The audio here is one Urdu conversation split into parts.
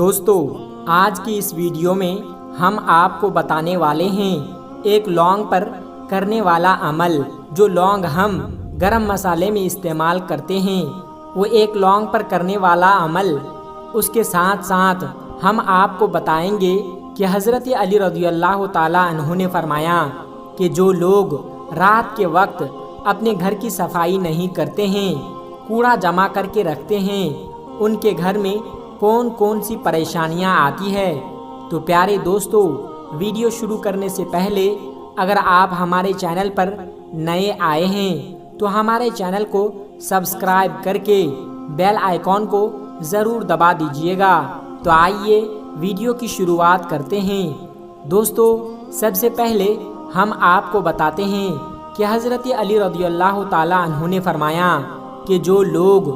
دوستو آج کی اس ویڈیو میں ہم آپ کو بتانے والے ہیں ایک لونگ پر کرنے والا عمل۔ جو لونگ ہم گرم مسالے میں استعمال کرتے ہیں وہ ایک لونگ پر کرنے والا عمل۔ اس کے ساتھ ساتھ ہم آپ کو بتائیں گے کہ حضرت علی رضی اللہ تعالی عنہ نے فرمایا کہ جو لوگ رات کے وقت اپنے گھر کی صفائی نہیں کرتے ہیں، کوڑا جمع کر کے رکھتے ہیں، ان کے گھر میں کون کون سی پریشانیاں آتی ہے۔ تو پیارے دوستو، ویڈیو شروع کرنے سے پہلے اگر آپ ہمارے چینل پر نئے آئے ہیں تو ہمارے چینل کو سبسکرائب کر کے بیل آئیکن کو ضرور دبا دیجئے گا۔ تو آئیے ویڈیو کی شروعات کرتے ہیں۔ دوستو سب سے پہلے ہم آپ کو بتاتے ہیں کہ حضرت علی رضی اللہ تعالی عنہ نے فرمایا کہ جو لوگ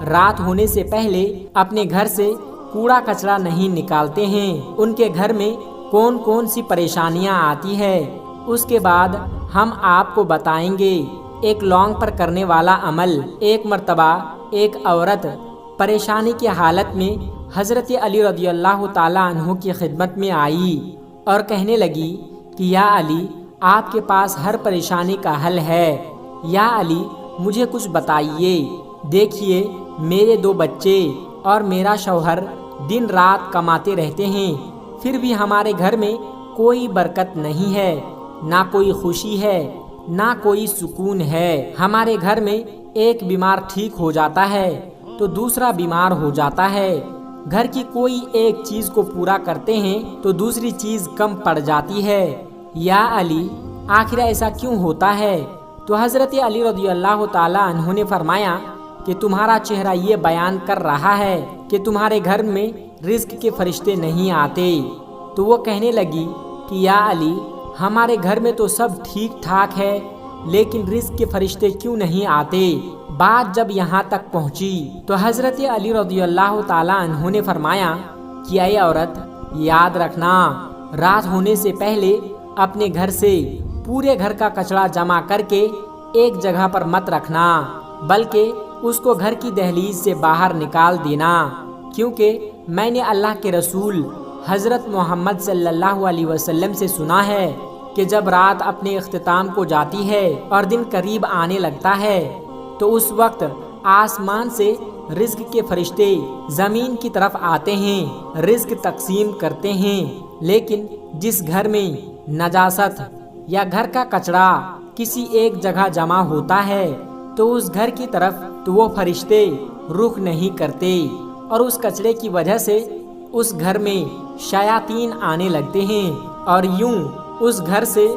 رات ہونے سے پہلے اپنے گھر سے کوڑا کچرا نہیں نکالتے ہیں، ان کے گھر میں کون کون سی پریشانیاں آتی ہے۔ اس کے بعد ہم آپ کو بتائیں گے ایک لونگ پر کرنے والا عمل۔ ایک مرتبہ ایک عورت پریشانی کی حالت میں حضرت علی رضی اللہ تعالی عنہ کی خدمت میں آئی اور کہنے لگی کہ یا علی، آپ کے پاس ہر پریشانی کا حل ہے، یا علی مجھے کچھ بتائیے۔ دیکھیے میرے 2 بچے اور میرا شوہر دن رات کماتے رہتے ہیں، پھر بھی ہمارے گھر میں کوئی برکت نہیں ہے، نہ کوئی خوشی ہے، نہ کوئی سکون ہے۔ ہمارے گھر میں ایک بیمار ٹھیک ہو جاتا ہے تو دوسرا بیمار ہو جاتا ہے، گھر کی کوئی ایک چیز کو پورا کرتے ہیں تو دوسری چیز کم پڑ جاتی ہے۔ یا علی آخر ایسا کیوں ہوتا ہے؟ تو حضرت علی رضی اللہ تعالی عنہ نے فرمایا کہ تمہارا چہرہ یہ بیان کر رہا ہے کہ تمہارے گھر میں رزق کے فرشتے نہیں آتے۔ تو وہ کہنے لگی کہ یا علی، ہمارے گھر میں تو سب ٹھیک ٹھاک ہے، لیکن رزق کے فرشتے کیوں نہیں آتے؟ بات جب یہاں تک پہنچی تو حضرت علی رضی اللہ تعالی عنہ نے فرمایا کہ اے عورت، یاد رکھنا رات ہونے سے پہلے اپنے گھر سے پورے گھر کا کچرا جمع کر کے ایک جگہ پر مت رکھنا، بلکہ اس کو گھر کی دہلیز سے باہر نکال دینا، کیونکہ میں نے اللہ کے رسول حضرت محمد صلی اللہ علیہ وسلم سے سنا ہے کہ جب رات اپنے اختتام کو جاتی ہے اور دن قریب آنے لگتا ہے تو اس وقت آسمان سے رزق کے فرشتے زمین کی طرف آتے ہیں، رزق تقسیم کرتے ہیں، لیکن جس گھر میں نجاست یا گھر کا کچرا کسی ایک جگہ جمع ہوتا ہے تو اس گھر کی طرف تو وہ فرشتے رخ نہیں کرتے، اور اس کچرے کی وجہ سے اس گھر میں شیاطین آنے لگتے ہیں، اور یوں اس گھر سے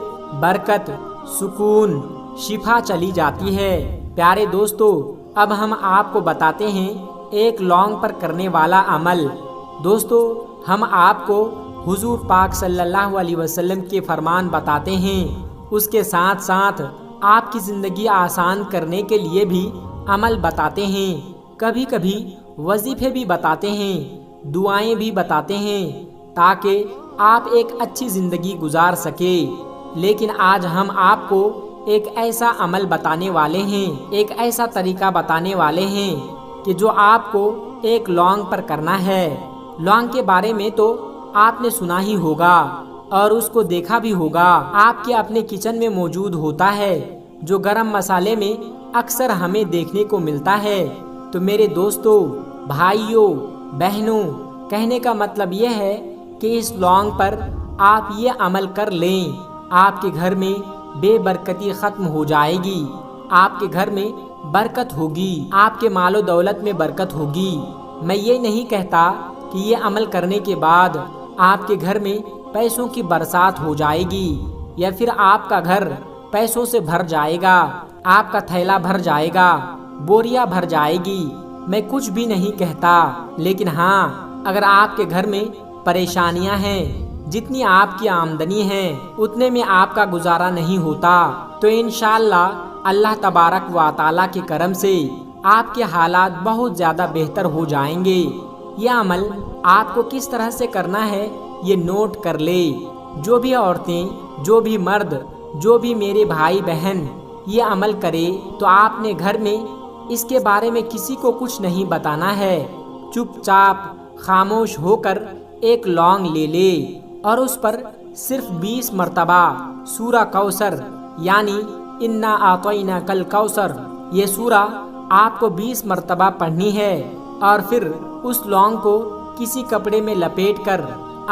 برکت، سکون، شفا چلی جاتی ہے۔ پیارے دوستو، اب ہم آپ کو بتاتے ہیں ایک لونگ پر کرنے والا عمل۔ دوستو ہم آپ کو حضور پاک صلی اللہ علیہ وسلم کے فرمان بتاتے ہیں، اس کے ساتھ ساتھ آپ کی زندگی آسان کرنے کے لیے بھی عمل بتاتے ہیں، کبھی کبھی وظیفے بھی بتاتے ہیں، دعائیں بھی بتاتے ہیں، تاکہ آپ ایک اچھی زندگی گزار سکے۔ لیکن آج ہم آپ کو ایک ایسا عمل بتانے والے ہیں، ایک ایسا طریقہ بتانے والے ہیں کہ جو آپ کو ایک لونگ پر کرنا ہے۔ لونگ کے بارے میں تو آپ نے سنا ہی ہوگا اور اس کو دیکھا بھی ہوگا، آپ کے اپنے کچن میں موجود ہوتا ہے، جو گرم مسالے میں اکثر ہمیں دیکھنے کو ملتا ہے۔ تو میرے دوستو، بھائیوں، بہنوں، کہنے کا مطلب یہ ہے کہ اس لونگ پر آپ یہ عمل کر لیں، آپ کے گھر میں بے برکتی ختم ہو جائے گی، آپ کے گھر میں برکت ہوگی، آپ کے مال و دولت میں برکت ہوگی۔ میں یہ نہیں کہتا کہ یہ عمل کرنے کے بعد آپ کے گھر میں پیسوں کی برسات ہو جائے گی یا پھر آپ کا گھر پیسوں سے بھر جائے گا، آپ کا تھیلا بھر جائے گا، بوریاں بھر جائے گی، میں کچھ بھی نہیں کہتا۔ لیکن ہاں، اگر آپ کے گھر میں پریشانیاں ہیں، جتنی آپ کی آمدنی ہے اتنے میں آپ کا گزارا نہیں ہوتا، تو انشاءاللہ اللہ تبارک و تعالیٰ کے کرم سے آپ کے حالات بہت زیادہ بہتر ہو جائیں گے۔ یہ عمل آپ کو کس طرح سے کرنا ہے یہ نوٹ کر لے۔ جو بھی عورتیں، جو بھی مرد، جو بھی میرے بھائی بہن یہ عمل کرے تو آپ نے گھر میں اس کے بارے میں کسی کو کچھ نہیں بتانا ہے، چپ چاپ خاموش ہو کر ایک لونگ لے لے اور اس پر صرف 20 مرتبہ سورہ کوثر یعنی انا اعطیناک الکوثر یہ سورہ آپ کو 20 مرتبہ پڑھنی ہے، اور پھر اس لونگ کو کسی کپڑے میں لپیٹ کر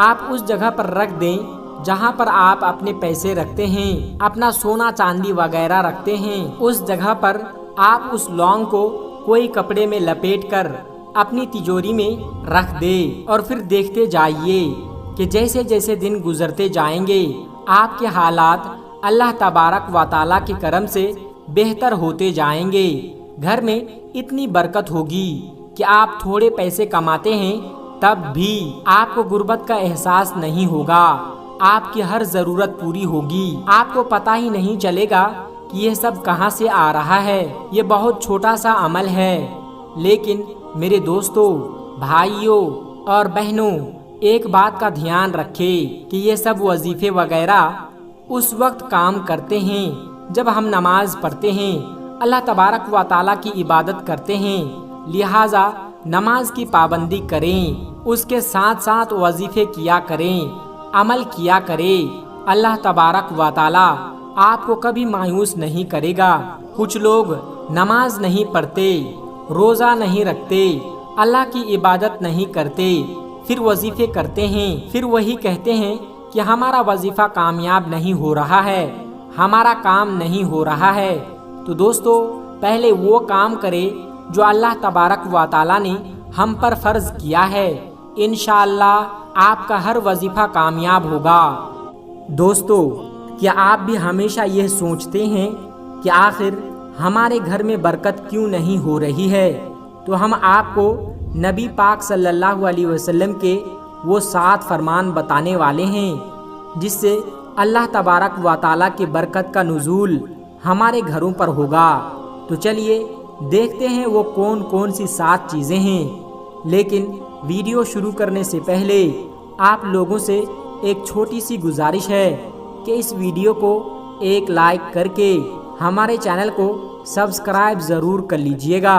آپ اس جگہ پر رکھ دیں جہاں پر آپ اپنے پیسے رکھتے ہیں، اپنا سونا چاندی وغیرہ رکھتے ہیں۔ اس جگہ پر آپ اس لونگ کو کوئی کپڑے میں لپیٹ کر اپنی تجوری میں رکھ دے، اور پھر دیکھتے جائیے کہ جیسے جیسے دن گزرتے جائیں گے آپ کے حالات اللہ تبارک و تعالیٰ کے کرم سے بہتر ہوتے جائیں گے۔ گھر میں اتنی برکت ہوگی کہ آپ تھوڑے پیسے کماتے ہیں تب بھی آپ کو غربت کا احساس نہیں ہوگا، آپ کی ہر ضرورت پوری ہوگی، آپ کو پتہ ہی نہیں چلے گا کہ یہ سب کہاں سے آ رہا ہے۔ یہ بہت چھوٹا سا عمل ہے، لیکن میرے دوستوں، بھائیوں اور بہنوں، ایک بات کا دھیان رکھیں کہ یہ سب وظیفے وغیرہ اس وقت کام کرتے ہیں جب ہم نماز پڑھتے ہیں، اللہ تبارک و تعالیٰ کی عبادت کرتے ہیں، لہٰذا نماز کی پابندی کریں، اس کے ساتھ ساتھ وظیفے کیا کریں، عمل کیا کریں۔ اللہ تبارک و تعالیٰ آپ کو کبھی مایوس نہیں کرے گا۔ کچھ لوگ نماز نہیں پڑھتے، روزہ نہیں رکھتے، اللہ کی عبادت نہیں کرتے، پھر وظیفے کرتے ہیں، پھر وہی کہتے ہیں کہ ہمارا وظیفہ کامیاب نہیں ہو رہا ہے، ہمارا کام نہیں ہو رہا ہے۔ تو دوستو، پہلے وہ کام کرے جو اللہ تبارک و تعالیٰ نے ہم پر فرض کیا ہے، انشاءاللہ آپ کا ہر وظیفہ کامیاب ہوگا۔ دوستو، کیا آپ بھی ہمیشہ یہ سوچتے ہیں کہ آخر ہمارے گھر میں برکت کیوں نہیں ہو رہی ہے؟ تو ہم آپ کو نبی پاک صلی اللہ علیہ وسلم کے وہ 7 فرمان بتانے والے ہیں جس سے اللہ تبارک و تعالیٰ کی برکت کا نزول ہمارے گھروں پر ہوگا۔ تو چلیے دیکھتے ہیں وہ کون کون سی 7 چیزیں ہیں۔ لیکن ویڈیو شروع کرنے سے پہلے آپ لوگوں سے ایک چھوٹی سی گزارش ہے کہ اس ویڈیو کو ایک لائک کر کے ہمارے چینل کو سبسکرائب ضرور کر لیجئے گا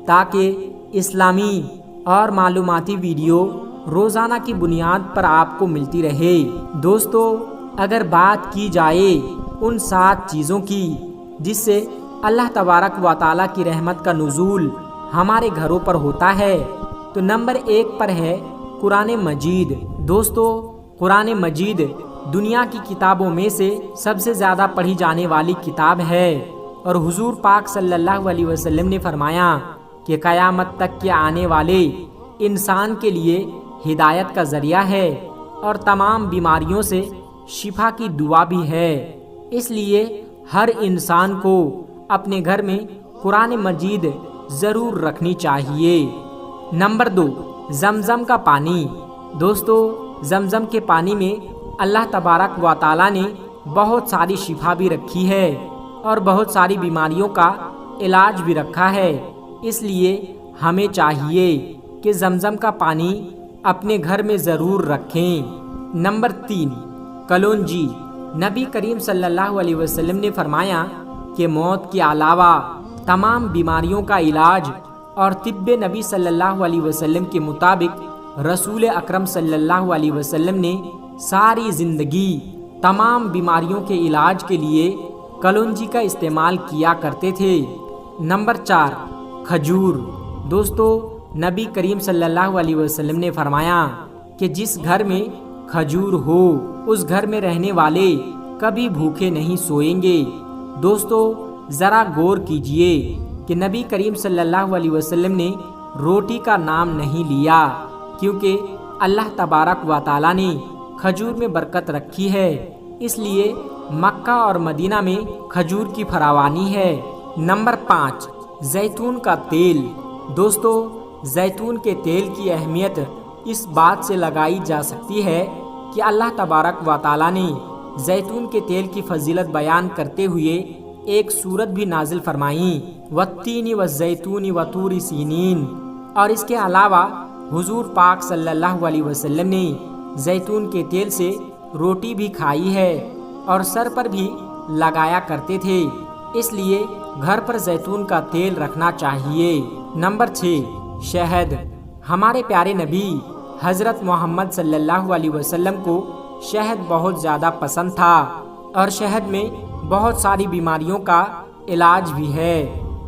تاکہ اسلامی اور معلوماتی ویڈیو روزانہ کی بنیاد پر آپ کو ملتی رہے۔ دوستو، اگر بات کی جائے ان 7 چیزوں کی جس سے اللہ تبارک و تعالیٰ کی رحمت کا نزول ہمارے گھروں پر ہوتا ہے، تو نمبر 1 پر ہے قرآن مجید۔ دوستو، قرآن مجید دنیا کی کتابوں میں سے سب سے زیادہ پڑھی جانے والی کتاب ہے، اور حضور پاک صلی اللہ علیہ وسلم نے فرمایا کہ قیامت تک کے آنے والے انسان کے لیے ہدایت کا ذریعہ ہے اور تمام بیماریوں سے شفا کی دعا بھی ہے۔ اس لیے ہر انسان کو اپنے گھر میں قرآن مجید ضرور رکھنی چاہیے۔ نمبر 2، زمزم کا پانی۔ دوستو، زمزم کے پانی میں اللہ تبارک و تعالیٰ نے بہت ساری شفا بھی رکھی ہے اور بہت ساری بیماریوں کا علاج بھی رکھا ہے، اس لیے ہمیں چاہیے کہ زمزم کا پانی اپنے گھر میں ضرور رکھیں۔ نمبر 3، کلونجی۔ نبی کریم صلی اللہ علیہ وسلم نے فرمایا کہ موت کے علاوہ تمام بیماریوں کا علاج، اور طب نبی صلی اللہ علیہ وسلم کے مطابق رسول اکرم صلی اللہ علیہ وسلم نے ساری زندگی تمام بیماریوں کے علاج کے لیے کلونجی کا استعمال کیا کرتے تھے۔ نمبر 4، کھجور۔ دوستو، نبی کریم صلی اللہ علیہ وسلم نے فرمایا کہ جس گھر میں کھجور ہو اس گھر میں رہنے والے کبھی بھوکے نہیں سوئیں گے۔ دوستو، ذرا غور کیجئے کہ نبی کریم صلی اللہ علیہ وسلم نے روٹی کا نام نہیں لیا، کیونکہ اللہ تبارک و تعالیٰ نے کھجور میں برکت رکھی ہے، اس لیے مکہ اور مدینہ میں کھجور کی فراوانی ہے۔ نمبر 5، زیتون کا تیل۔ دوستو، زیتون کے تیل کی اہمیت اس بات سے لگائی جا سکتی ہے کہ اللہ تبارک و تعالیٰ نے زیتون کے تیل کی فضیلت بیان کرتے ہوئے ایک سورت بھی نازل فرمائی، والتین والزیتون وطور سینین۔ اور اس کے علاوہ حضور پاک صلی اللہ علیہ وسلم نے زیتون کے تیل سے روٹی بھی کھائی ہے اور سر پر بھی لگایا کرتے تھے، اس لیے گھر پر زیتون کا تیل رکھنا چاہیے۔ نمبر 6، شہد۔ ہمارے پیارے نبی حضرت محمد صلی اللہ علیہ وسلم کو شہد بہت زیادہ پسند تھا اور شہد میں بہت ساری بیماریوں کا علاج بھی ہے،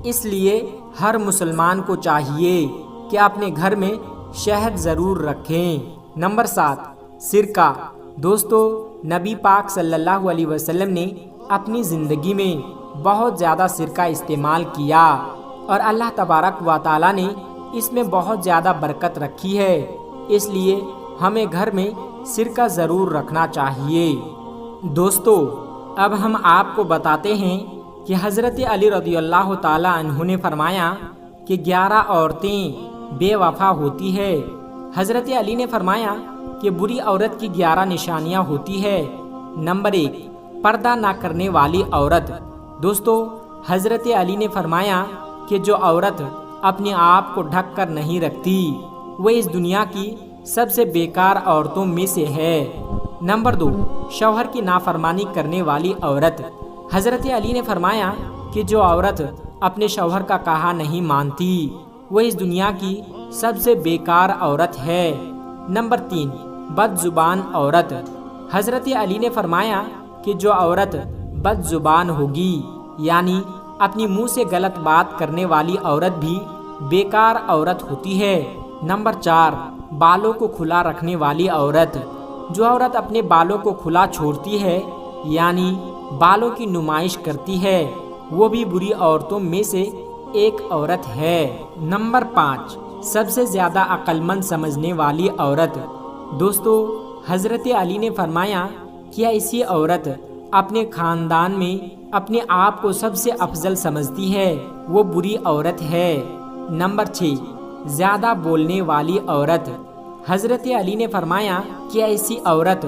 اس لیے ہر مسلمان کو چاہیے کہ اپنے گھر میں شہد ضرور رکھیں۔ نمبر 7، سرکہ۔ دوستو، نبی پاک صلی اللہ علیہ وسلم نے اپنی زندگی میں بہت زیادہ سرکہ استعمال کیا اور اللہ تبارک و تعالیٰ نے اس میں بہت زیادہ برکت رکھی ہے، اس لیے ہمیں گھر میں سرکہ ضرور رکھنا چاہیے۔ دوستو، اب ہم آپ کو بتاتے ہیں کہ حضرت علی رضی اللہ تعالیٰ عنہ نے فرمایا کہ 11 عورتیں بے وفا ہوتی ہے۔ حضرت علی نے فرمایا کہ بری عورت کی 11 نشانیاں ہوتی ہے۔ نمبر 1، پردہ نہ کرنے والی عورت۔ دوستو، حضرت علی نے فرمایا کہ جو عورت اپنے آپ کو ڈھک کر نہیں رکھتی وہ اس دنیا کی سب سے بیکار عورتوں میں سے ہے۔ نمبر 2، شوہر کی نافرمانی کرنے والی عورت۔ حضرت علی نے فرمایا کہ جو عورت اپنے شوہر کا کہا نہیں مانتی وہ اس دنیا کی سب سے بیکار عورت ہے۔ نمبر 3، بد زبان عورت۔ حضرت علی نے فرمایا کہ جو عورت بد زبان ہوگی یعنی اپنی منہ سے غلط بات کرنے والی عورت بھی بیکار عورت ہوتی ہے۔ نمبر 4، بالوں کو کھلا رکھنے والی عورت۔ جو عورت اپنے بالوں کو کھلا چھوڑتی ہے یعنی بالوں کی نمائش کرتی ہے وہ بھی بری عورتوں میں سے ایک عورت ہے۔ نمبر 5، سب سے زیادہ عقل مند سمجھنے والی عورت۔ دوستو، حضرت علی نے فرمایا کہ ایسی عورت اپنے خاندان میں اپنے آپ کو سب سے افضل سمجھتی ہے، وہ بری عورت ہے۔ نمبر 6، زیادہ بولنے والی عورت۔ حضرت علی نے فرمایا کہ ایسی عورت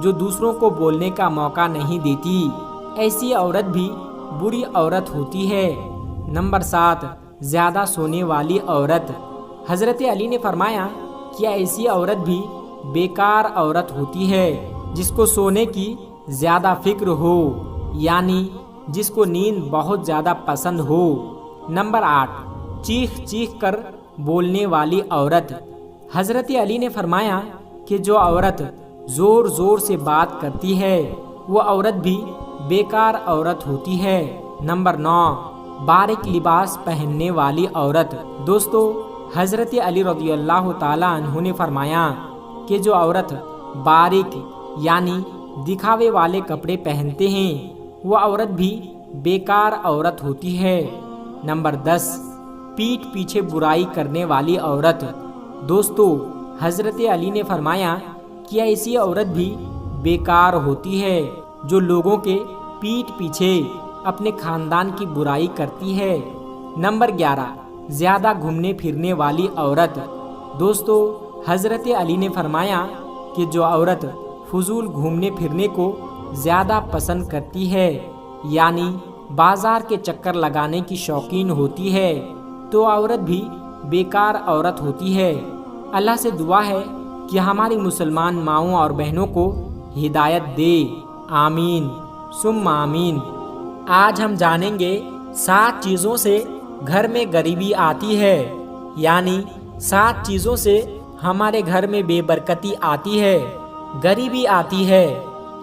جو دوسروں کو بولنے کا موقع نہیں دیتی ایسی عورت بھی بری عورت ہوتی ہے۔ نمبر 7، زیادہ سونے والی عورت۔ حضرت علی نے فرمایا کہ ایسی عورت بھی بیکار عورت ہوتی ہے جس کو سونے کی زیادہ فکر ہو یعنی جس کو نیند بہت زیادہ پسند ہو۔ نمبر 8، چیخ چیخ کر بولنے والی عورت۔ حضرت علی نے فرمایا کہ جو عورت زور زور سے بات کرتی ہے وہ عورت بھی بیکار عورت ہوتی ہے۔ نمبر 9، باریک لباس پہننے والی عورت۔ دوستو، حضرت علی رضی اللہ تعالیٰ عنہ نے فرمایا کہ جو عورت باریک یعنی دکھاوے والے کپڑے پہنتے ہیں وہ عورت بھی بیکار عورت ہوتی ہے۔ نمبر 10، پیٹھ پیچھے برائی کرنے والی عورت۔ دوستو، حضرت علی نے فرمایا کہ ایسی عورت بھی بیکار ہوتی ہے جو لوگوں کے پیٹھ پیچھے اپنے خاندان کی برائی کرتی ہے۔ نمبر 11، زیادہ گھومنے پھرنے والی عورت۔ دوستو، حضرت علی نے فرمایا کہ جو عورت فضول گھومنے پھرنے کو زیادہ پسند کرتی ہے یعنی بازار کے چکر لگانے کی شوقین ہوتی ہے تو عورت بھی بیکار عورت ہوتی ہے۔ اللہ سے دعا ہے کہ ہماری مسلمان ماؤں اور بہنوں کو ہدایت دے، آمین ثم آمین۔ آج ہم جانیں گے 7 چیزوں سے گھر میں غریبی آتی ہے یعنی 7 چیزوں سے ہمارے گھر میں بے برکتی آتی ہے، غریبی آتی ہے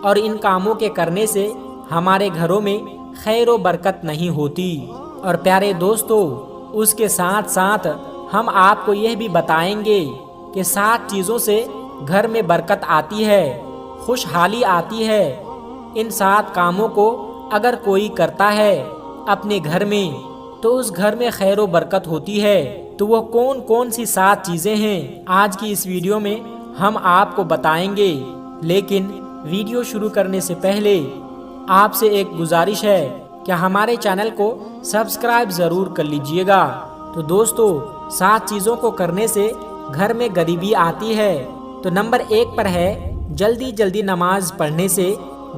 اور ان کاموں کے کرنے سے ہمارے گھروں میں خیر و برکت نہیں ہوتی۔ اور پیارے دوستو، اس کے ساتھ ساتھ ہم آپ کو یہ بھی بتائیں گے کہ 7 چیزوں سے گھر میں برکت آتی ہے، خوشحالی آتی ہے۔ ان 7 کاموں کو اگر کوئی کرتا ہے اپنے گھر میں تو اس گھر میں خیر و برکت ہوتی ہے۔ تو وہ کون کون سی 7 چیزیں ہیں آج کی اس ویڈیو میں ہم آپ کو بتائیں گے، لیکن ویڈیو شروع کرنے سے پہلے آپ سے ایک گزارش ہے کہ ہمارے چینل کو سبسکرائب ضرور کر لیجئے گا۔ تو دوستو، 7 چیزوں کو کرنے سے گھر میں غریبی آتی ہے۔ تو نمبر 1 پر ہے جلدی جلدی نماز پڑھنے سے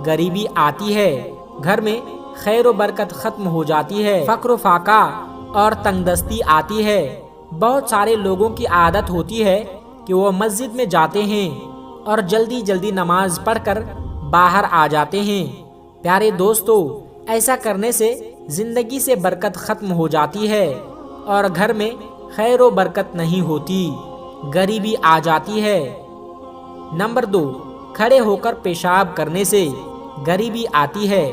غریبی آتی ہے، گھر میں خیر و برکت ختم ہو جاتی ہے، فقر و فاقہ اور تنگ دستی آتی ہے۔ بہت سارے لوگوں کی عادت ہوتی ہے کہ وہ مسجد میں جاتے ہیں اور جلدی جلدی نماز پڑھ کر باہر آ جاتے ہیں۔ پیارے دوستو، ایسا کرنے سے زندگی سے برکت ختم ہو جاتی ہے اور گھر میں خیر و برکت نہیں ہوتی۔ غریبی آ جاتی ہے۔ نمبر 2، کھڑے ہو کر پیشاب کرنے سے غریبی آتی ہے،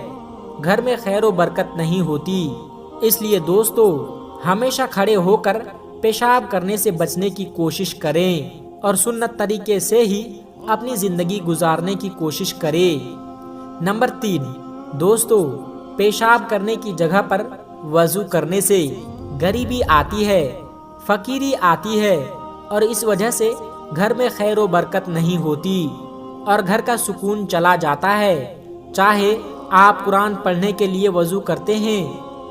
گھر میں خیر و برکت نہیں ہوتی۔ اس لیے دوستو ہمیشہ کھڑے ہو کر پیشاب کرنے سے بچنے کی کوشش کریں اور سنت طریقے سے ہی اپنی زندگی گزارنے کی کوشش کریں۔ نمبر 3، دوستو پیشاب کرنے کی جگہ پر وضو کرنے سے غریبی آتی ہے، فقیری آتی ہے اور اس وجہ سے گھر میں خیر و برکت نہیں ہوتی اور گھر کا سکون چلا جاتا ہے۔ چاہے آپ قرآن پڑھنے کے لیے وضو کرتے ہیں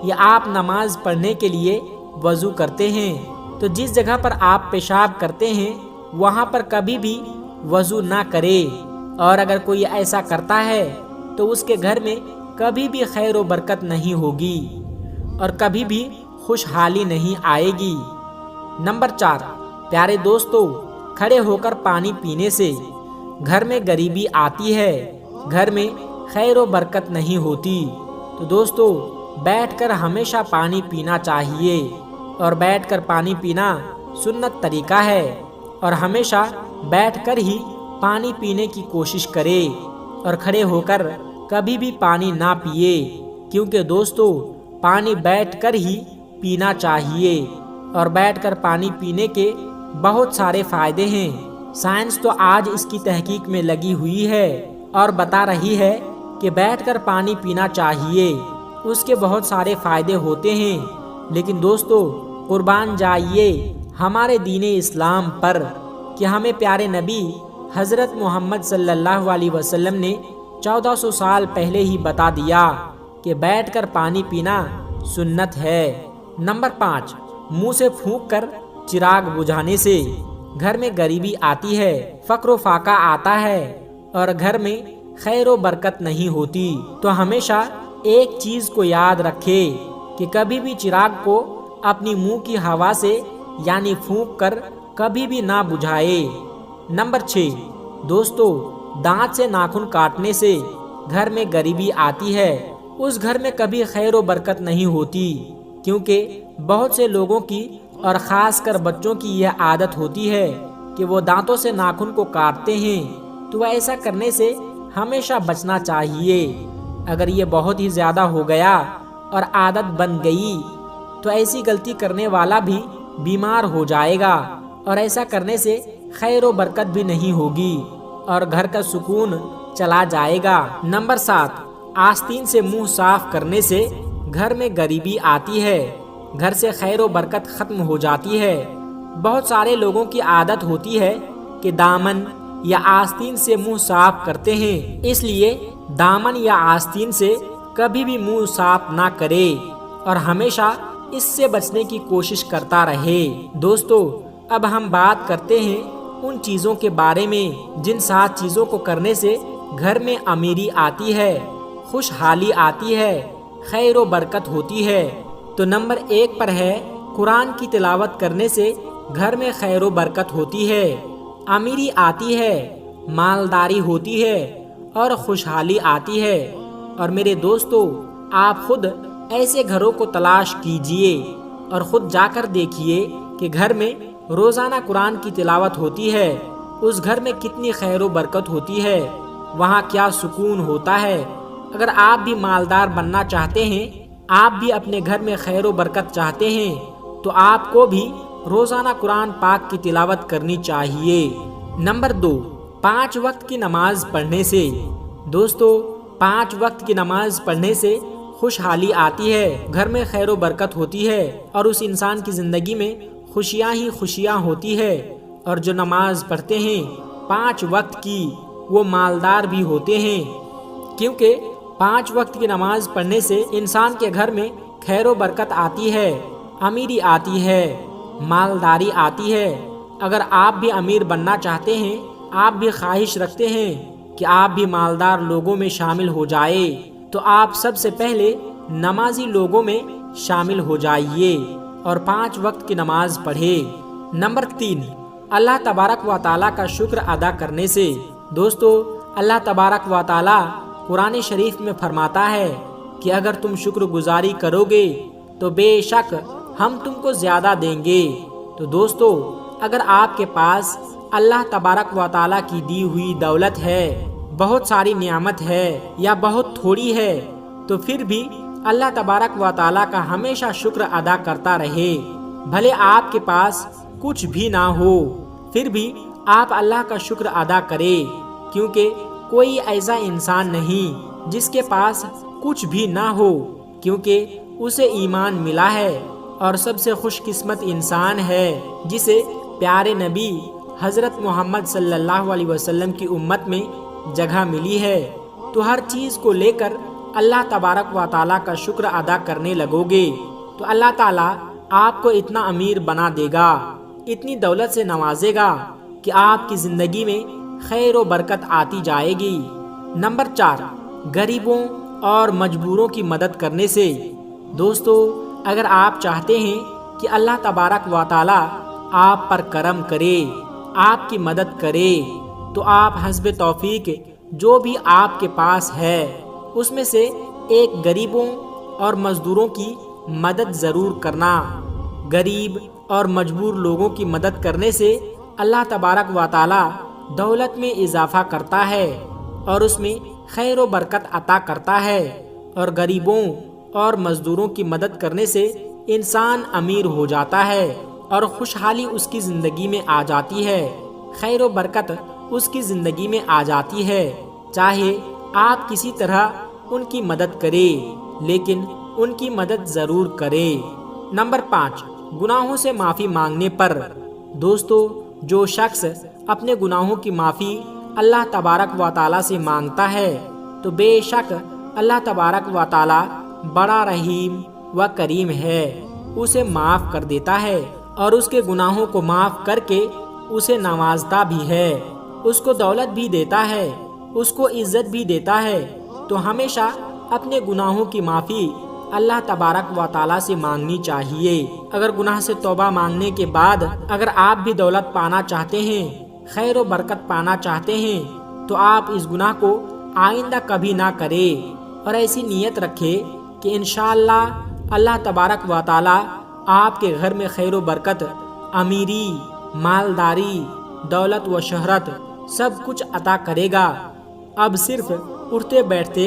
یا آپ نماز پڑھنے کے لیے وضو کرتے ہیں، تو جس جگہ پر آپ پیشاب کرتے ہیں وہاں پر کبھی بھی وضو نہ کرے، اور اگر کوئی ایسا کرتا ہے تو اس کے گھر میں کبھی بھی خیر و برکت نہیں ہوگی اور کبھی بھی خوشحالی نہیں آئے گی۔ نمبر 4، پیارے دوستو کھڑے ہو کر پانی پینے سے گھر میں غریبی آتی ہے، گھر میں خیر و برکت نہیں ہوتی۔ تو دوستو بیٹھ کر ہمیشہ پانی پینا چاہیے اور بیٹھ کر پانی پینا سنت طریقہ ہے، اور ہمیشہ بیٹھ کر ہی پانی پینے کی کوشش کرے اور کھڑے ہو کر کبھی بھی پانی نہ پیے، کیونکہ دوستو پانی بیٹھ کر ہی پینا چاہیے اور بیٹھ کر پانی پینے کے بہت سارے فائدے ہیں۔ سائنس تو آج اس کی تحقیق میں لگی ہوئی ہے اور بتا رہی ہے کہ بیٹھ کر پانی پینا چاہیے، اس کے بہت سارے فائدے ہوتے ہیں۔ لیکن دوستو قربان جائیے ہمارے دین اسلام پر کہ ہمیں پیارے نبی حضرت محمد صلی اللہ علیہ وسلم نے 1400 سال پہلے ہی بتا دیا کہ بیٹھ کر پانی پینا سنت ہے۔ نمبر 5، منہ سے پھونک کر چراغ بجھانے سے گھر میں غریبی آتی ہے، فقر و فاقہ آتا ہے اور گھر میں خیر و برکت نہیں ہوتی۔ تو ہمیشہ ایک چیز کو یاد رکھے کہ کبھی بھی چراغ کو اپنی منہ کی ہوا سے یعنی پھونک کر کبھی بھی نہ بجھائے۔ نمبر 6، دوستو دانت سے ناخن کاٹنے سے گھر میں غریبی آتی ہے، اس گھر میں کبھی خیر و برکت نہیں ہوتی، کیونکہ بہت سے لوگوں کی اور خاص کر بچوں کی یہ عادت ہوتی ہے کہ وہ دانتوں سے ناخن کو کاٹتے ہیں، تو ایسا کرنے سے ہمیشہ بچنا چاہیے۔ اگر یہ بہت ہی زیادہ ہو گیا اور عادت بن گئی تو ایسی غلطی کرنے والا بھی بیمار ہو جائے گا اور ایسا کرنے سے خیر و برکت بھی نہیں ہوگی اور گھر کا سکون چلا جائے گا۔ نمبر 7، آستین سے منہ صاف کرنے سے گھر میں غریبی آتی ہے، گھر سے خیر و برکت ختم ہو جاتی ہے۔ بہت سارے لوگوں کی عادت ہوتی ہے کہ دامن یا آستین سے منہ صاف کرتے ہیں، اس لیے دامن یا آستین سے کبھی بھی منہ صاف نہ کرے اور ہمیشہ اس سے بچنے کی کوشش کرتا رہے۔ دوستو اب ہم بات کرتے ہیں ان چیزوں کے بارے میں جن 7 چیزوں کو کرنے سے گھر میں امیری آتی ہے، خوشحالی آتی ہے، خیر و برکت ہوتی ہے۔ تو نمبر 1 پر ہے قرآن کی تلاوت کرنے سے گھر میں خیر و برکت ہوتی ہے، امیری آتی ہے، مالداری ہوتی ہے اور خوشحالی آتی ہے۔ اور میرے دوستو آپ خود ایسے گھروں کو تلاش کیجئے اور خود جا کر دیکھیے کہ گھر میں روزانہ قرآن کی تلاوت ہوتی ہے، اس گھر میں کتنی خیر و برکت ہوتی ہے، وہاں کیا سکون ہوتا ہے۔ اگر آپ بھی مالدار بننا چاہتے ہیں، آپ بھی اپنے گھر میں خیر و برکت چاہتے ہیں، تو آپ کو بھی روزانہ قرآن پاک کی تلاوت کرنی چاہیے۔ نمبر 2، 5 وقت کی نماز پڑھنے سے دوستو 5 وقت کی نماز پڑھنے سے خوشحالی آتی ہے، گھر میں خیر و برکت ہوتی ہے اور اس انسان کی زندگی میں خوشیاں ہی خوشیاں ہوتی ہے۔ اور جو نماز پڑھتے ہیں 5 وقت کی وہ مالدار بھی ہوتے ہیں، کیونکہ 5 وقت کی نماز پڑھنے سے انسان کے گھر میں خیر و برکت آتی ہے، امیری آتی ہے، مالداری آتی ہے۔ اگر آپ بھی امیر بننا چاہتے ہیں، آپ بھی خواہش رکھتے ہیں کہ آپ بھی مالدار لوگوں میں شامل ہو جائے، تو آپ سب سے پہلے نمازی لوگوں میں شامل ہو جائیے اور 5 وقت کی نماز پڑھے۔ نمبر 3، اللہ تبارک و تعالیٰ کا شکر ادا کرنے سے دوستو اللہ تبارک و تعالیٰ قرآن شریف میں فرماتا ہے کہ اگر تم شکر گزاری کرو گے تو بے شک ہم تم کو زیادہ دیں گے۔ تو دوستو اگر آپ کے پاس اللہ تبارک و تعالیٰ کی دی ہوئی دولت ہے، بہت ساری نعمت ہے یا بہت تھوڑی ہے، تو پھر بھی اللہ تبارک و تعالیٰ کا ہمیشہ شکر ادا کرتا رہے۔ بھلے آپ کے پاس کچھ بھی نہ ہو، پھر بھی آپ اللہ کا شکر ادا کرے، کیونکہ کوئی ایسا انسان نہیں جس کے پاس کچھ بھی نہ ہو، کیونکہ اسے ایمان ملا ہے، اور سب سے خوش قسمت انسان ہے جسے پیارے نبی حضرت محمد صلی اللہ علیہ وسلم کی امت میں جگہ ملی ہے۔ تو ہر چیز کو لے کر اللہ تبارک و تعالیٰ کا شکر ادا کرنے لگو گے تو اللہ تعالیٰ آپ کو اتنا امیر بنا دے گا، اتنی دولت سے نوازے گا کہ آپ کی زندگی میں خیر و برکت آتی جائے گی۔ نمبر 4، غریبوں اور مجبوروں کی مدد کرنے سے۔ دوستو، اگر آپ چاہتے ہیں کہ اللہ تبارک و تعالیٰ آپ پر کرم کرے، آپ کی مدد کرے، تو آپ حسب توفیق جو بھی آپ کے پاس ہے اس میں سے ایک غریبوں اور مزدوروں کی مدد ضرور کرنا۔ غریب اور مجبور لوگوں کی مدد کرنے سے اللہ تبارک و تعالیٰ دولت میں اضافہ کرتا ہے اور اس میں خیر و برکت عطا کرتا ہے، اور غریبوں اور مزدوروں کی مدد کرنے سے انسان امیر ہو جاتا ہے اور خوشحالی اس کی زندگی میں آ جاتی ہے، خیر و برکت اس کی زندگی میں آ جاتی ہے۔ چاہے آپ کسی طرح ان کی مدد کرے، لیکن ان کی مدد ضرور کرے۔ نمبر 5، گناہوں سے معافی مانگنے پر۔ دوستو، جو شخص اپنے گناہوں کی معافی اللہ تبارک و تعالیٰ سے مانگتا ہے تو بے شک اللہ تبارک و تعالیٰ بڑا رحیم و کریم ہے، اسے معاف کر دیتا ہے اور اس کے گناہوں کو معاف کر کے اسے نوازتا بھی ہے، اس کو دولت بھی دیتا ہے، اس کو عزت بھی دیتا ہے۔ تو ہمیشہ اپنے گناہوں کی معافی اللہ تبارک و تعالیٰ سے مانگنی چاہیے۔ اگر گناہ سے توبہ مانگنے کے بعد اگر آپ بھی دولت پانا چاہتے ہیں، خیر و برکت پانا چاہتے ہیں، تو آپ اس گناہ کو آئندہ کبھی نہ کریں اور ایسی نیت رکھے کہ انشاءاللہ اللہ تبارک و تعالیٰ آپ کے گھر میں خیر و برکت، امیری، مالداری، دولت و شہرت سب کچھ عطا کرے گا۔ اب صرف اٹھتے بیٹھتے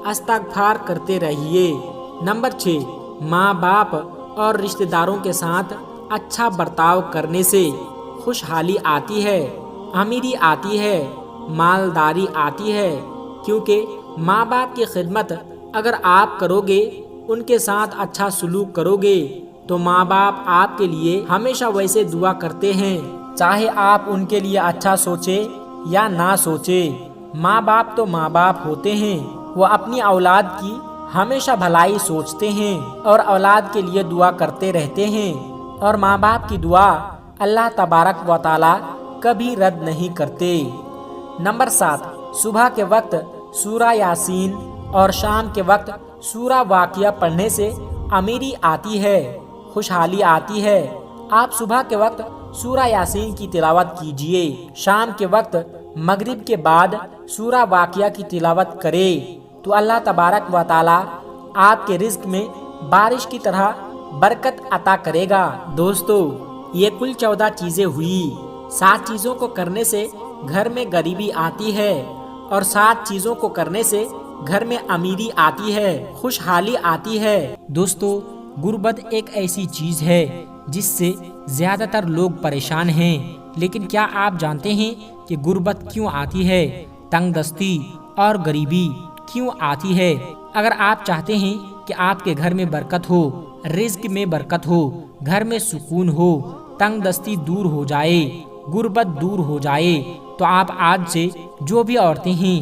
استغفار کرتے رہیے۔ نمبر 6، ماں باپ اور رشتہ داروں کے ساتھ اچھا برتاؤ کرنے سے خوشحالی آتی ہے، امیری آتی ہے، مالداری آتی ہے، کیونکہ ماں باپ کی خدمت اگر آپ کرو گے، ان کے ساتھ اچھا سلوک کرو گے، تو ماں باپ آپ کے لیے ہمیشہ ویسے دعا کرتے ہیں، چاہے آپ ان کے لیے اچھا سوچے یا نہ سوچے۔ ماں باپ تو ماں باپ ہوتے ہیں، وہ اپنی اولاد کی ہمیشہ بھلائی سوچتے ہیں اور اولاد کے لیے دعا کرتے رہتے ہیں، اور ماں باپ کی دعا اللہ تبارک و تعالیٰ کبھی رد نہیں کرتے۔ نمبر 7، صبح کے وقت سورہ یاسین اور شام کے وقت سورہ واقعہ پڑھنے سے امیری آتی ہے، خوشحالی آتی ہے۔ آپ صبح کے وقت سورہ یاسین کی تلاوت کیجئے، شام کے وقت مغرب کے بعد سورہ واقعہ کی تلاوت کرے، تو اللہ تبارک و تعالیٰ آپ کے رزق میں بارش کی طرح برکت عطا کرے گا۔ دوستو، یہ کل 14 چیزیں ہوئی۔ 7 چیزوں کو کرنے سے گھر میں غریبی آتی ہے، اور 7 چیزوں کو کرنے سے گھر میں امیری آتی ہے، خوشحالی آتی ہے۔ دوستو، غربت ایک ایسی چیز ہے جس سے زیادہ تر لوگ پریشان ہیں، لیکن کیا آپ جانتے ہیں کہ غربت کیوں آتی ہے؟ تنگ دستی اور غریبی کیوں آتی ہے؟ اگر آپ چاہتے ہیں کہ آپ کے گھر میں برکت ہو، رزق میں برکت ہو، گھر میں سکون ہو، تنگ دستی دور ہو جائے، غربت دور ہو جائے، تو آپ آج سے جو بھی عورتیں ہیں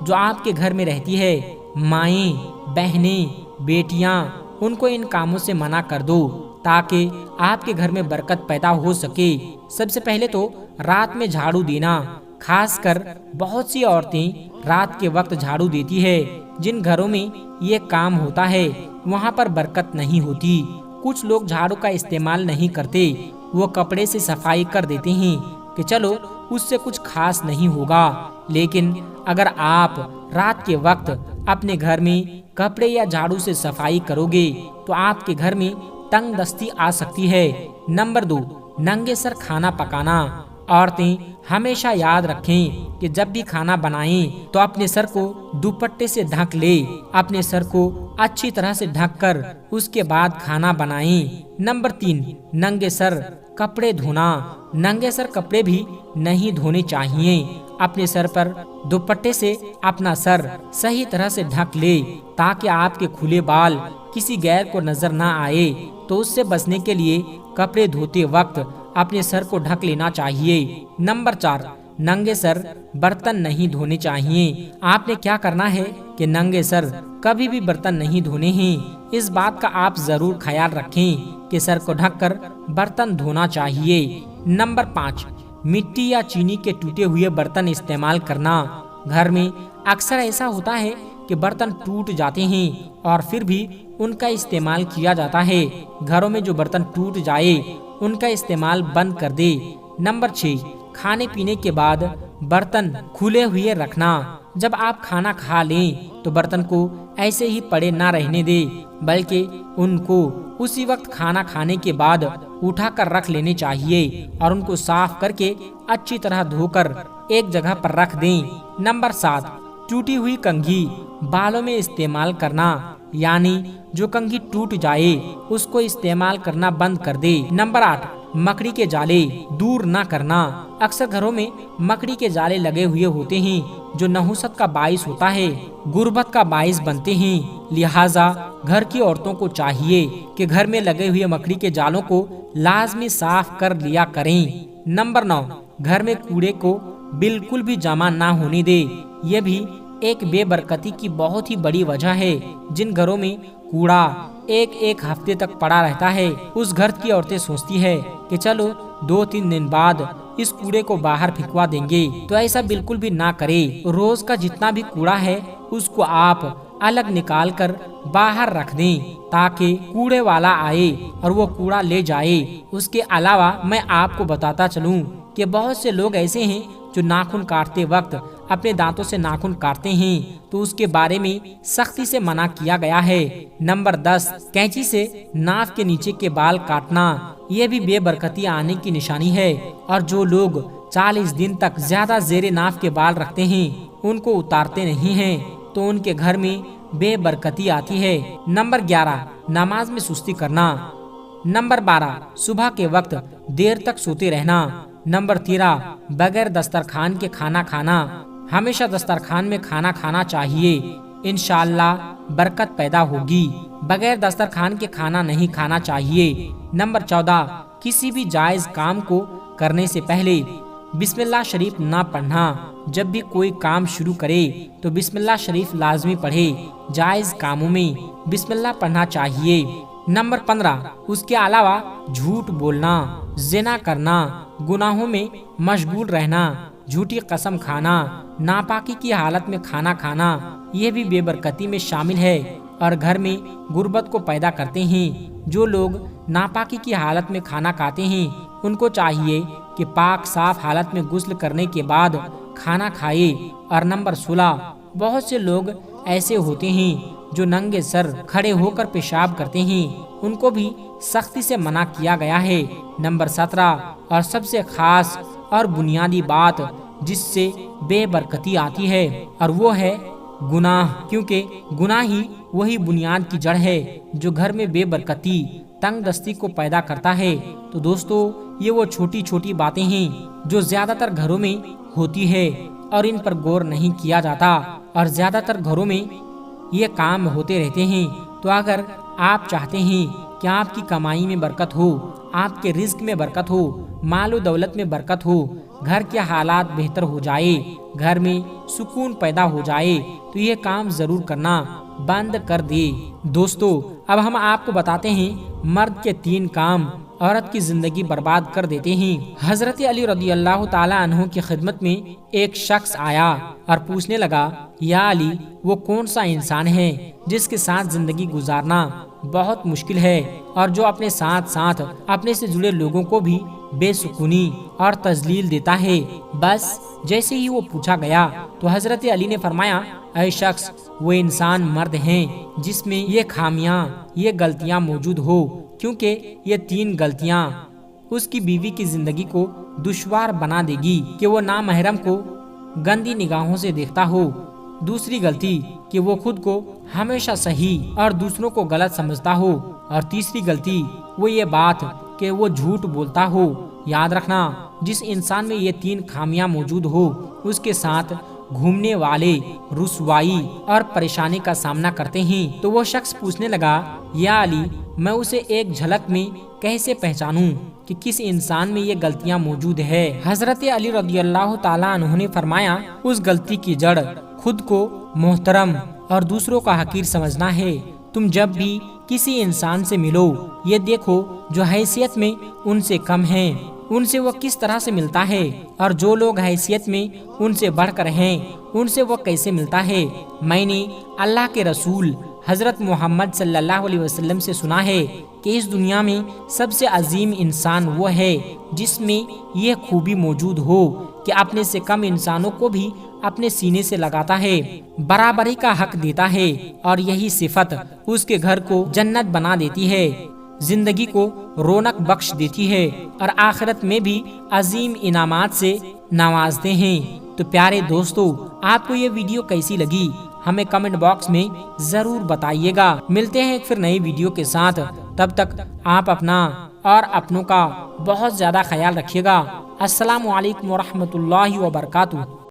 جو آپ کے گھر میں رہتی ہے، مائیں، بہنیں، بیٹیاں، ان کو ان کاموں سے منع کر دو تاکہ آپ کے گھر میں برکت پیدا ہو سکے۔ سب سے پہلے تو رات میں جھاڑو دینا، خاص کر بہت سی عورتیں رات کے وقت جھاڑو دیتی ہے۔ جن گھروں میں یہ کام ہوتا ہے وہاں پر برکت نہیں ہوتی۔ کچھ لوگ جھاڑو کا استعمال نہیں کرتے، وہ کپڑے سے صفائی کر دیتے ہیں کہ چلو اس سے کچھ خاص نہیں ہوگا، لیکن اگر آپ رات کے وقت اپنے گھر میں کپڑے یا جھاڑو سے صفائی کرو گے تو آپ کے گھر میں تنگ دستی آ سکتی ہے۔ نمبر 2، ننگے سر کھانا پکانا۔ عورتیں ہمیشہ یاد رکھیں کہ جب بھی کھانا بنائیں تو اپنے سر کو دوپٹے سے ڈھک لے، اپنے سر کو اچھی طرح سے ڈھک کر اس کے بعد کھانا بنائیں۔ نمبر 3، ننگے سر کپڑے دھونا۔ ننگے سر کپڑے بھی نہیں دھونے چاہیے۔ اپنے سر پر دوپٹے سے اپنا سر صحیح طرح سے ڈھک لے تاکہ آپ کے کھلے بال کسی غیر کو نظر نہ آئے۔ تو اس سے بچنے کے لیے کپڑے دھوتے وقت اپنے سر کو ڈھک لینا چاہیے۔ نمبر 4، ننگے سر برتن نہیں دھونے چاہیے۔ آپ نے کیا کرنا ہے کہ ننگے سر کبھی بھی برتن نہیں دھونے ہیں۔ اس بات کا آپ ضرور خیال رکھیں کہ سر کو ڈھک کر برتن دھونا چاہیے۔ نمبر 5، مٹی یا چینی کے ٹوٹے ہوئے برتن استعمال کرنا۔ گھر میں اکثر ایسا ہوتا ہے کہ برتن ٹوٹ جاتے ہیں اور پھر بھی ان کا استعمال کیا جاتا ہے۔ گھروں میں جو برتن ٹوٹ جائے ان کا استعمال بند کر دے۔ نمبر 6، کھانے پینے کے بعد برتن کھلے ہوئے رکھنا۔ جب آپ کھانا کھا لیں تو برتن کو ایسے ہی پڑے نہ رہنے دے، بلکہ ان کو اسی وقت کھانا کھانے کے بعد اٹھا کر رکھ لینے چاہیے اور ان کو صاف کر کے اچھی طرح دھو کر ایک جگہ پر رکھ دیں۔ نمبر 7، ٹوٹی ہوئی کنگھی بالوں میں استعمال کرنا، یعنی جو کنگھی ٹوٹ جائے اس کو استعمال کرنا بند کر دے۔ نمبر 8، مکڑی کے جالے دور نہ کرنا۔ اکثر گھروں میں مکڑی کے جالے لگے ہوئے ہوتے ہیں جو نحوست کا باعث ہوتا ہے، غربت کا باعث بنتے ہیں۔ لہٰذا گھر کی عورتوں کو چاہیے کہ گھر میں لگے ہوئے مکڑی کے جالوں کو لازمی صاف کر لیا کریں۔ نمبر 9، گھر میں کوڑے کو بالکل بھی جمع نہ ہونے دے۔ یہ بھی ایک بے برکتی کی بہت ہی بڑی وجہ ہے۔ جن گھروں میں کوڑا ایک ہفتے تک پڑا رہتا ہے اس گھر کی عورتیں سوچتی ہے کہ چلو 2-3 دن بعد اس کوڑے کو باہر پھینکوا دیں گے، تو ایسا بالکل بھی نہ کرے۔ روز کا جتنا بھی کوڑا ہے اس کو آپ الگ نکال کر باہر رکھ دیں تاکہ کوڑے والا آئے اور وہ کوڑا لے جائے۔ اس کے علاوہ میں آپ کو بتاتا چلوں کہ بہت سے لوگ ایسے ہیں جو ناخن کاٹتے وقت اپنے دانتوں سے ناخن کاٹتے ہیں، تو اس کے بارے میں سختی سے منع کیا گیا ہے۔ نمبر 10، کینچی سے ناف کے نیچے کے بال کاٹنا۔ یہ بھی بے برکتی آنے کی نشانی ہے، اور جو لوگ 40 دن تک زیادہ زیر ناف کے بال رکھتے ہیں ان کو اتارتے نہیں ہیں تو ان کے گھر میں بے برکتی آتی ہے۔ نمبر 11، نماز میں سستی کرنا۔ نمبر 12، صبح کے وقت دیر تک سوتے رہنا۔ نمبر 13، بغیر دسترخوان کے کھانا کھانا۔ ہمیشہ دسترخوان میں کھانا کھانا چاہیے، انشاءاللہ برکت پیدا ہوگی۔ بغیر دسترخوان کے کھانا نہیں کھانا چاہیے۔ نمبر 14، کسی بھی جائز کام کو کرنے سے پہلے بسم اللہ شریف نہ پڑھنا۔ جب بھی کوئی کام شروع کرے تو بسم اللہ شریف لازمی پڑھے۔ جائز کاموں میں بسم اللہ پڑھنا چاہیے۔ نمبر 15، اس کے علاوہ جھوٹ بولنا، زنا کرنا، گناہوں میں مشغول رہنا، جھوٹی قسم کھانا، ناپاکی کی حالت میں کھانا کھانا، یہ بھی بے برکتی میں شامل ہے اور گھر میں غربت کو پیدا کرتے ہیں۔ جو لوگ ناپاکی کی حالت میں کھانا کھاتے ہیں ان کو چاہیے کہ پاک صاف حالت میں غسل کرنے کے بعد کھانا کھائے۔ اور نمبر 16، بہت سے لوگ ایسے ہوتے ہیں جو ننگے سر کھڑے ہو کر پیشاب کرتے ہیں، ان کو بھی سختی سے منع کیا گیا ہے۔ نمبر 17، اور سب سے خاص اور بنیادی بات جس سے بے برکتی آتی ہے اور وہ ہے گناہ، کیونکہ گناہ ہی وہی بنیاد کی جڑ ہے جو گھر میں بے برکتی، تنگ دستی کو پیدا کرتا ہے۔ تو دوستو، یہ وہ چھوٹی چھوٹی باتیں ہیں جو زیادہ تر گھروں میں ہوتی ہے اور ان پر غور نہیں کیا جاتا، اور زیادہ تر گھروں میں یہ کام ہوتے رہتے ہیں۔ تو اگر آپ چاہتے ہیں کہ آپ کی کمائی میں برکت ہو، آپ کے رزق میں برکت ہو، مال و دولت میں برکت ہو، گھر کے حالات بہتر ہو جائے، گھر میں سکون پیدا ہو جائے، تو یہ کام ضرور کرنا بند کر دے۔ دوستو، اب ہم آپ کو بتاتے ہیں مرد کے 3 کام عورت کی زندگی برباد کر دیتے ہیں۔ حضرت علی رضی اللہ تعالیٰ عنہ کی خدمت میں ایک شخص آیا اور پوچھنے لگا، یا علی، وہ کون سا انسان ہے جس کے ساتھ زندگی گزارنا بہت مشکل ہے اور جو اپنے ساتھ ساتھ اپنے سے جڑے لوگوں کو بھی بے سکونی اور تذلیل دیتا ہے؟ بس جیسے ہی وہ پوچھا گیا تو حضرت علی نے فرمایا، اے شخص، وہ انسان مرد ہیں جس میں یہ خامیاں، یہ غلطیاں موجود ہو، کیونکہ یہ 3 غلطیاں اس کی بیوی کی زندگی کو دشوار بنا دے گی کہ وہ نامحرم کو گندی نگاہوں سے دیکھتا ہو۔ دوسری غلطی کہ وہ خود کو ہمیشہ صحیح اور دوسروں کو غلط سمجھتا ہو۔ اور تیسری غلطی وہ یہ بات کہ وہ جھوٹ بولتا ہو۔ یاد رکھنا، جس انسان میں یہ 3 خامیاں موجود ہو اس کے ساتھ گھومنے والے رسوائی اور پریشانی کا سامنا کرتے ہیں۔ تو وہ شخص پوچھنے لگا، یا علی، میں اسے ایک جھلک میں کیسے پہچانوں کہ کس انسان میں یہ غلطیاں موجود ہے؟ حضرت علی رضی اللہ تعالیٰ عنہ نے فرمایا، اس غلطی کی جڑ خود کو محترم اور دوسروں کا حقیر سمجھنا ہے۔ تم جب بھی کسی انسان سے ملو، یہ دیکھو جو حیثیت میں ان سے کم ہیں ان سے وہ کس طرح سے ملتا ہے، اور جو لوگ حیثیت میں ان سے بڑھ کر ہیں ان سے وہ کیسے ملتا ہے۔ میں نے اللہ کے رسول حضرت محمد صلی اللہ علیہ وسلم سے سنا ہے کہ اس دنیا میں سب سے عظیم انسان وہ ہے جس میں یہ خوبی موجود ہو کہ اپنے سے کم انسانوں کو بھی اپنے سینے سے لگاتا ہے، برابری کا حق دیتا ہے، اور یہی صفت اس کے گھر کو جنت بنا دیتی ہے، زندگی کو رونق بخش دیتی ہے، اور آخرت میں بھی عظیم انعامات سے نوازتے ہیں۔ تو پیارے دوستو، آپ کو یہ ویڈیو کیسی لگی ہمیں کمنٹ باکس میں ضرور بتائیے گا۔ ملتے ہیں ایک پھر نئی ویڈیو کے ساتھ، تب تک آپ اپنا اور اپنوں کا بہت زیادہ خیال رکھیے گا۔ السلام علیکم ورحمۃ اللہ وبرکاتہ۔